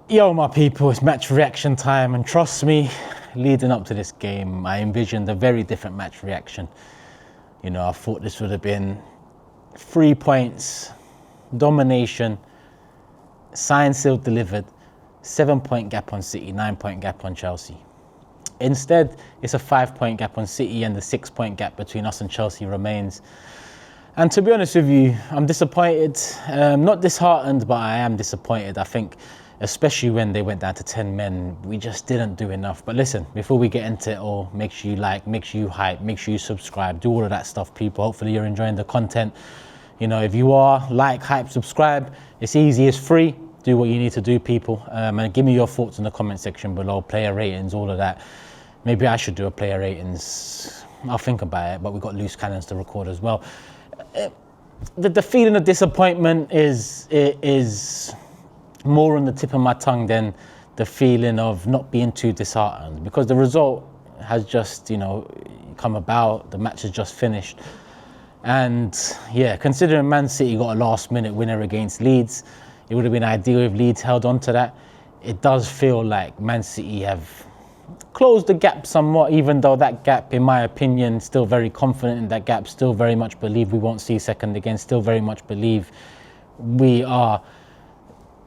Yo, my people, it's match reaction time, and trust me, leading up to this game, I envisioned a very different match reaction. You know, I thought this would have been 3 points, domination, signed, sealed, delivered, 7-point gap on City, 9-point gap on Chelsea. Instead, it's a 5-point gap on City, and the 6-point gap between us and Chelsea remains. And to be honest with you, I'm disappointed. Not disheartened, but I am disappointed. I think, especially when they went down to 10 men, we just didn't do enough. But listen, before we get into it all, make sure you like, make sure you hype, make sure you subscribe, do all of that stuff, people. Hopefully you're enjoying the content. You know, if you are, like, hype, subscribe. It's easy, it's free. Do what you need to do, people. And give me your thoughts in the comment section below, player ratings, all of that. Maybe I should do a player ratings. I'll think about it, but we've got loose cannons to record as well. The feeling of disappointment is more on the tip of my tongue than the feeling of not being too disheartened, because the result has just, you know, come about. The match has just finished, and yeah, considering Man City got a last-minute winner against Leeds, it would have been ideal if Leeds held on to that. It does feel like Man City have closed the gap somewhat, even though that gap, in my opinion, still very confident in that gap, still very much believe we won't see second again, still very much believe we are,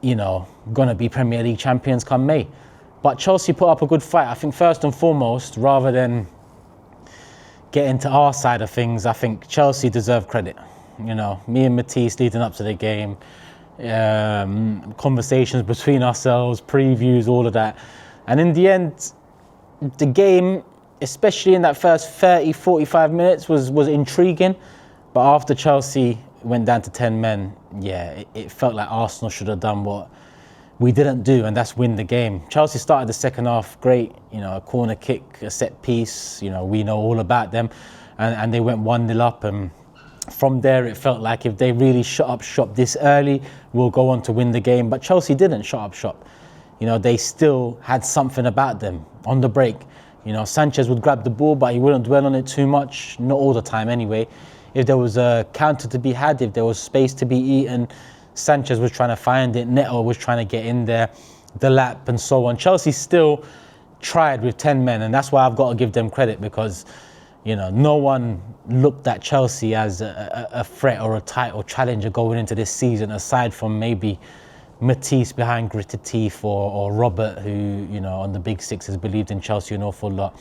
you know, going to be Premier League champions come May. But Chelsea put up a good fight. I think first and foremost, rather than get into our side of things, I think Chelsea deserve credit. You know, me and Matisse leading up to the game, conversations between ourselves, previews, all of that. And in the end, the game, especially in that first 30, 45 minutes, was intriguing. But after Chelsea went down to 10 men, yeah, it felt like Arsenal should have done what we didn't do, and that's win the game. Chelsea started the second half great, you know, a corner kick, a set piece, you know, we know all about them. And they went 1-0 up, and from there it felt like if they really shut up shop this early, we'll go on to win the game. But Chelsea didn't shut up shop. You know, they still had something about them on the break. You know, Sanchez would grab the ball, but he wouldn't dwell on it too much, not all the time anyway. If there was a counter to be had, if there was space to be eaten, Sanchez was trying to find it, Neto was trying to get in there, the lap and so on. Chelsea still tried with 10 men, and that's why I've got to give them credit, because, you know, no one looked at Chelsea as a threat or a title challenger going into this season, aside from maybe Matisse behind gritted teeth, or Robert, who, you know, on the big six has believed in Chelsea an awful lot.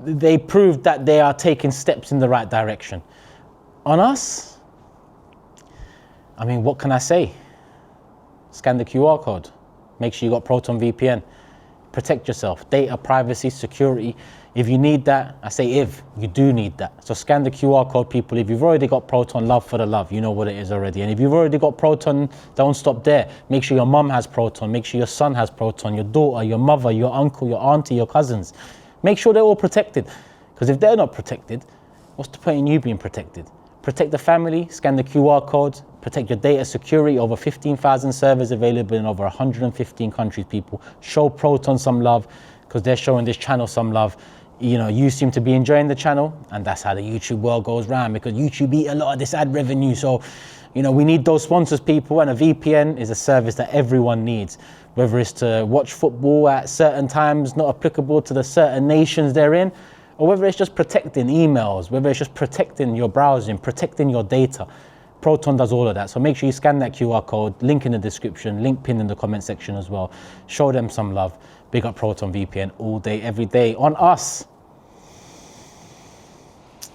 They proved that they are taking steps in the right direction. On us, I mean, what can I say? Scan the QR code. Make sure you got Proton VPN. Protect yourself. Data, privacy, security. If you need that, I say if, you do need that. So scan the QR code, people. If you've already got Proton, love for the love. You know what it is already. And if you've already got Proton, don't stop there. Make sure your mum has Proton. Make sure your son has Proton, your daughter, your mother, your uncle, your auntie, your cousins. Make sure they're all protected. Because if they're not protected, what's the point in you being protected? Protect the family, scan the QR code, protect your data security. Over 15,000 servers available in over 115 countries, people. Show Proton some love, because they're showing this channel some love. You know, you seem to be enjoying the channel, and that's how the YouTube world goes round, because YouTube eat a lot of this ad revenue. So, you know, we need those sponsors, people, and a VPN is a service that everyone needs, whether it's to watch football at certain times not applicable to the certain nations they're in, or whether it's just protecting emails, whether it's just protecting your browsing, protecting your data. Proton does all of that. So make sure you scan that QR code, link in the description, link pinned in the comment section as well. Show them some love. Big up Proton VPN all day, every day. On us,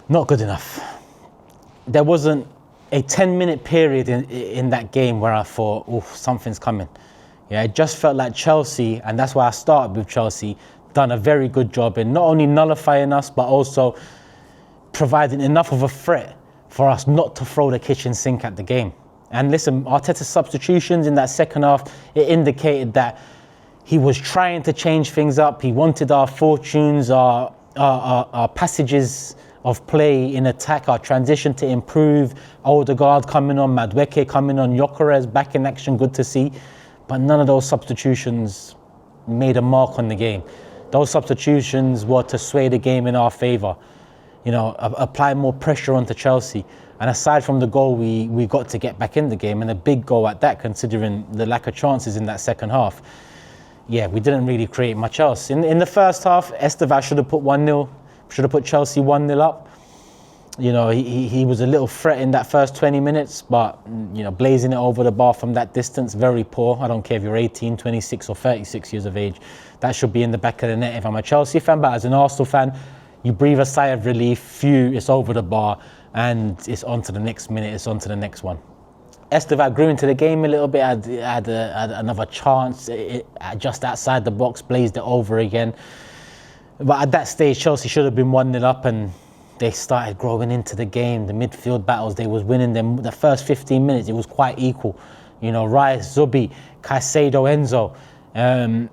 not good enough. There wasn't a 10-minute period in that game where I thought, oh, something's coming. Yeah, it just felt like Chelsea, and that's why I started with Chelsea, done a very good job in not only nullifying us, but also providing enough of a threat for us not to throw the kitchen sink at the game. And listen, Arteta's substitutions in that second half, it indicated that he was trying to change things up. He wanted our fortunes, our passages of play in attack, our transition to improve. Odegaard coming on, Madueke coming on, Gyökeres back in action, good to see. But none of those substitutions made a mark on the game. Those substitutions were to sway the game in our favour. You know, apply more pressure onto Chelsea. And aside from the goal, we got to get back in the game, and a big goal at that, considering the lack of chances in that second half. Yeah, we didn't really create much else. In the first half, Estevao should have put 1-0, should have put Chelsea 1-0 up. You know, he was a little threat in that first 20 minutes, but, you know, blazing it over the bar from that distance, very poor. I don't care if you're 18, 26 or 36 years of age. That should be in the back of the net if I'm a Chelsea fan, but as an Arsenal fan, you breathe a sigh of relief, it's over the bar, and it's on to the next minute, it's on to the next one. Estevao grew into the game a little bit, had another chance just outside the box, blazed it over again. But at that stage, Chelsea should have been 1-0 up, and they started growing into the game. The midfield battles, they was winning them. The first 15 minutes, it was quite equal. You know, Rice, Zubi, Kaisedo, Enzo.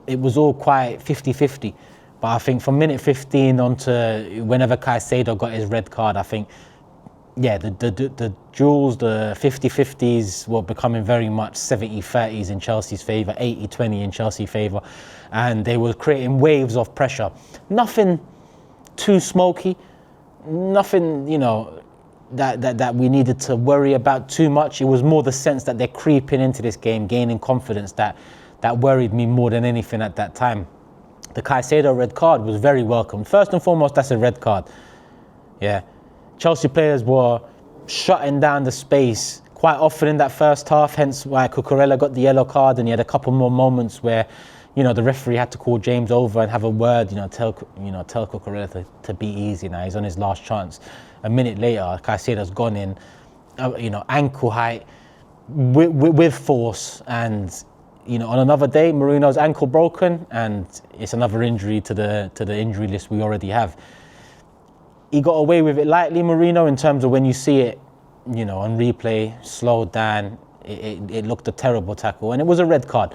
It was all quite 50-50. But I think from minute 15 on to whenever Kaisedo got his red card, I think, yeah, the duels, the 50-50s were becoming very much 70-30s in Chelsea's favour, 80-20 in Chelsea's favour. And they were creating waves of pressure. Nothing too smoky. Nothing, you know, that we needed to worry about too much. It was more the sense that they're creeping into this game, gaining confidence, that worried me more than anything at that time. The Kaisedo red card was very welcome. First and foremost, that's a red card. Yeah. Chelsea players were shutting down the space quite often in that first half, hence why Cucurella got the yellow card, and he had a couple more moments where, you know, the referee had to call James over and have a word, tell Cucurella to be easy now. He's on his last chance. A minute later, Caicedo's gone in, ankle height with force, and, you know, on another day, Merino's ankle broken, and it's another injury to the injury list we already have. He got away with it lightly, Merino, in terms of when you see it, you know, on replay, slowed down, it looked a terrible tackle, and it was a red card.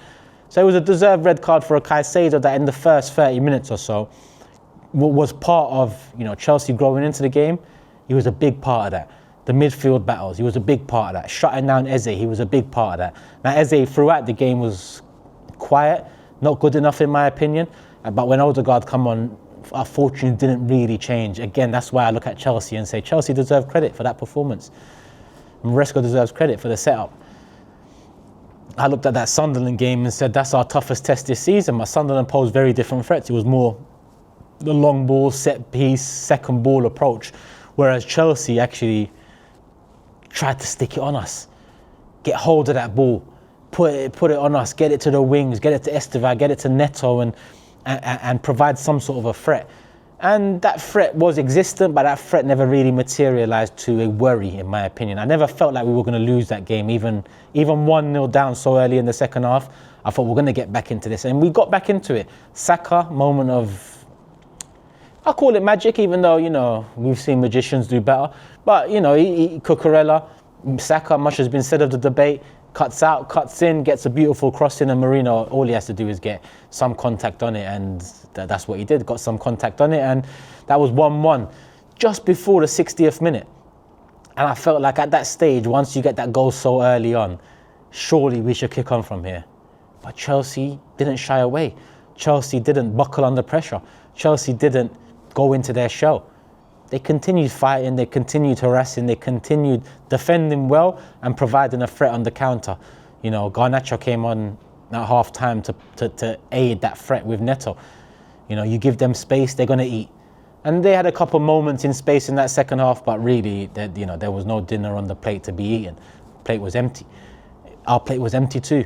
So it was a deserved red card for a Kaisedo that in the first 30 minutes or so was part of, you know, Chelsea growing into the game. He was a big part of that. The midfield battles, he was a big part of that. Shutting down Eze, he was a big part of that. Now Eze throughout the game was quiet, not good enough in my opinion. But when Odegaard come on, our fortunes didn't really change. Again, that's why I look at Chelsea and say Chelsea deserve credit for that performance. Maresca deserves credit for the setup. I looked at that Sunderland game and said that's our toughest test this season. But Sunderland posed very different threats. It was more the long ball, set piece, second ball approach, whereas Chelsea actually tried to stick it on us, get hold of that ball, put it on us, get it to the wings, get it to Estevao, get it to Neto, and provide some sort of a threat. And that threat was existent, but that threat never really materialised to a worry, in my opinion. I never felt like we were going to lose that game, even 1-0 down so early in the second half. I thought we're going to get back into this, and we got back into it. Saka, moment of, I call it magic, even though, you know, we've seen magicians do better. But, you know, Cucurella, Saka, much has been said of the debate, cuts out, cuts in, gets a beautiful cross in, and Merino, all he has to do is get some contact on it, and that's what he did, got some contact on it, and that was 1-1 just before the 60th minute. And I felt like at that stage, once you get that goal so early on, surely we should kick on from here. But Chelsea didn't shy away. Chelsea didn't buckle under pressure. Chelsea didn't go into their shell. They continued fighting, they continued harassing, they continued defending well and providing a threat on the counter. You know, Garnacho came on at half time to aid that threat with Neto. You know, you give them space, they're going to eat. And they had a couple moments in space in that second half, but really, you know, there was no dinner on the plate to be eaten. The plate was empty. Our plate was empty too.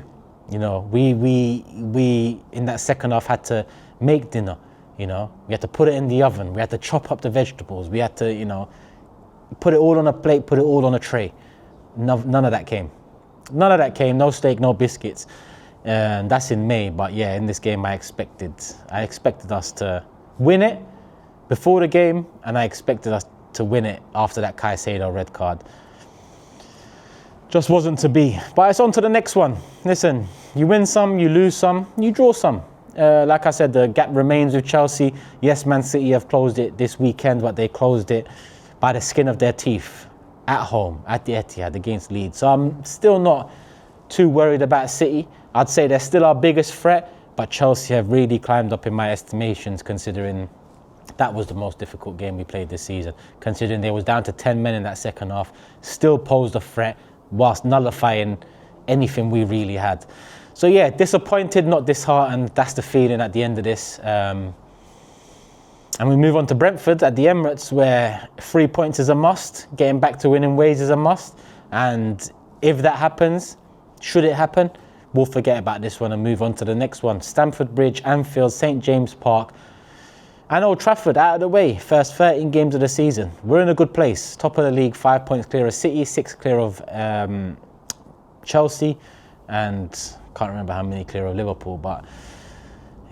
You know, we in that second half had to make dinner. You know, we had to put it in the oven. We had to chop up the vegetables. We had to, you know, put it all on a plate, put it all on a tray. None of that came. None of that came. No steak, no biscuits. And that's in May. But yeah, in this game, I expected us to win it before the game, and I expected us to win it after that Kaisedo red card. Just wasn't to be. But it's on to the next one. Listen, you win some, you lose some, you draw some. Like I said, the gap remains with Chelsea. Yes, Man City have closed it this weekend, but they closed it by the skin of their teeth at home, at the Etihad against Leeds. So I'm still not too worried about City. I'd say they're still our biggest threat, but Chelsea have really climbed up in my estimations, considering That was the most difficult game we played this season, considering they was down to 10 men in that second half, still posed a threat whilst nullifying anything we really had. So yeah, disappointed, not disheartened. That's the feeling at the end of this. And we move on to Brentford at the Emirates, where 3 points is a must. Getting back to winning ways is a must. And if that happens, should it happen, we'll forget about this one and move on to the next one. Stamford Bridge, Anfield, St James Park, and Old Trafford out of the way. First 13 games of the season. We're in a good place. Top of the league, 5 points clear of City, 6 clear of Chelsea, and can't remember how many clear of Liverpool, but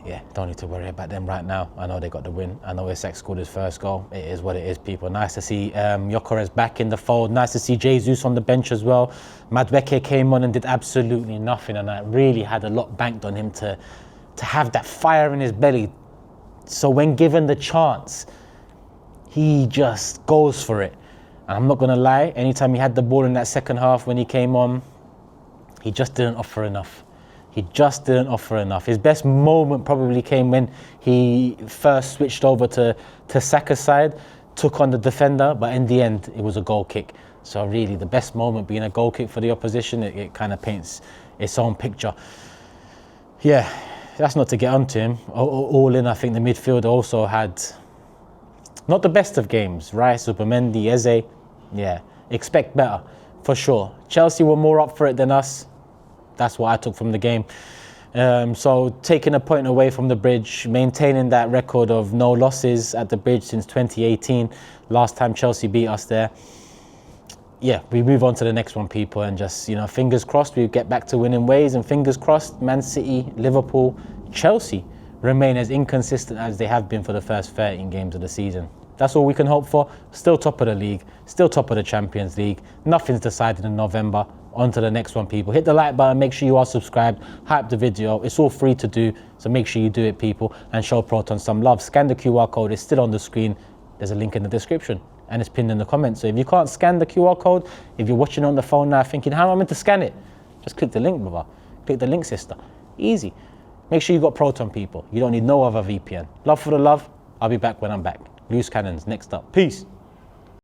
yeah, don't need to worry about them right now. I know they got the win. I know Isak scored his first goal. It is what it is, people. Nice to see Gyökeres back in the fold. Nice to see Jesus on the bench as well. Madueke came on and did absolutely nothing, and I really had a lot banked on him to have that fire in his belly. So when given the chance, he just goes for it. And I'm not going to lie, anytime he had the ball in that second half when he came on, he just didn't offer enough. He just didn't offer enough. His best moment probably came when he first switched over to Saka's side, took on the defender, but in the end, it was a goal kick. So really, the best moment being a goal kick for the opposition, it kind of paints its own picture. Yeah, that's not to get onto him. All in, I think the midfield also had not the best of games. Rice, Upamendi, Eze, yeah, expect better, for sure. Chelsea were more up for it than us. That's what I took from the game. So taking a point away from the Bridge, maintaining that record of no losses at the Bridge since 2018. Last time Chelsea beat us there. Yeah, we move on to the next one, people, and just, fingers crossed we get back to winning ways, and fingers crossed Man City, Liverpool, Chelsea remain as inconsistent as they have been for the first 13 games of the season. That's all we can hope for. Still top of the league, still top of the Champions League. Nothing's decided in November. On to the next one, people. Hit the like button, make sure you are subscribed, hype the video. It's all free to do, so make sure you do it, people, and show Proton some love. Scan the QR code, it's still on the screen. There's a link in the description, and it's pinned in the comments. So if you can't scan the QR code, if you're watching on the phone now thinking, how am I meant to scan it? Just click the link, brother. Click the link, sister. Easy. Make sure you got Proton, people. You don't need no other VPN. Love for the love. I'll be back when I'm back. Loose cannons next up. Peace.